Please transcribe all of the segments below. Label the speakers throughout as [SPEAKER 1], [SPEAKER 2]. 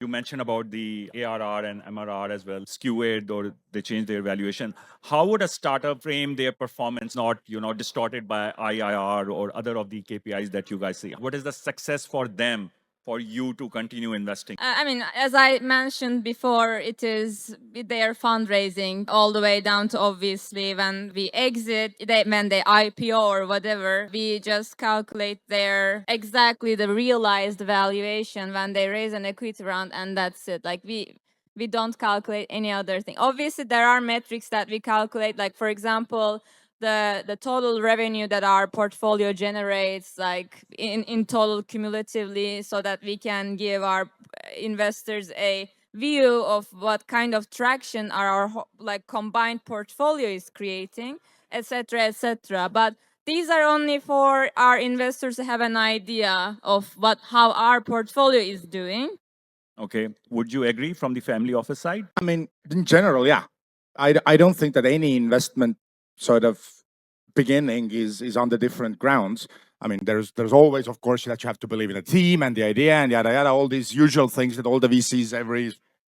[SPEAKER 1] You mentioned about the ARR and MRR as well, skewed or they change their valuation. How would a startup frame their performance not, distorted by IIR or other of the KPIs that you guys see? What is the success for them for you to continue investing?
[SPEAKER 2] I mean, as I mentioned before, it is their fundraising all the way down to obviously when we exit, when they IPO or whatever, we just calculate their exactly the realized valuation when they raise an equity round, and that's it. Like we don't calculate any other thing. Obviously, there are metrics that we calculate, like for example, the total revenue that our portfolio generates, like in total cumulatively, so that we can give our investors a view of what kind of traction our like combined portfolio is creating, etc., etc. But these are only for our investors to have an idea of how our portfolio is doing.
[SPEAKER 1] Okay. Would you agree from the family office side?
[SPEAKER 3] I mean, in general, yeah. I don't think that any investment sort of beginning is on the different grounds. I mean, there's always, of course, that you have to believe in a team and the idea and yada yada, all these usual things that all the VCs,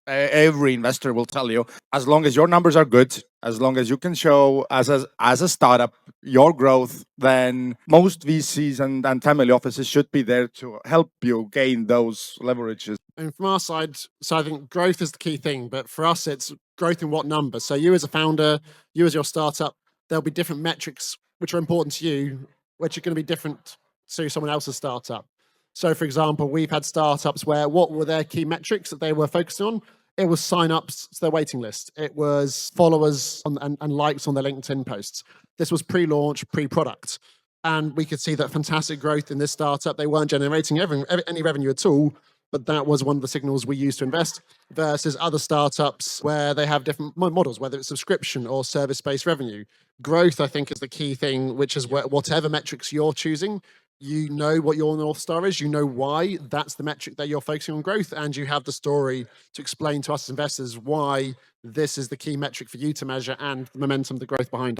[SPEAKER 3] every investor will tell you. As long as your numbers are good, as long as you can show as a startup your growth, then most VCs and family offices should be there to help you gain those leverages.
[SPEAKER 4] And from our side, so I think growth is the key thing, but for us, it's growth in what number. So you as a founder, you as your startup, there'll be different metrics which are important to you, which are going to be different to someone else's startup. So for example, we've had startups where what were their key metrics that they were focusing on? It was sign-ups to their waiting list. It was followers and likes on their LinkedIn posts. This was pre-launch, pre-product. And we could see that fantastic growth in this startup. They weren't generating any revenue at all, but that was one of the signals we used to invest, versus other startups where they have different models, whether it's subscription or service-based revenue. Growth, I think, is the key thing, which is whatever metrics you're choosing, you know what your North Star is, you know why that's the metric that you're focusing on growth, and you have the story to explain to us as investors why this is the key metric for you to measure and the momentum, the growth behind it.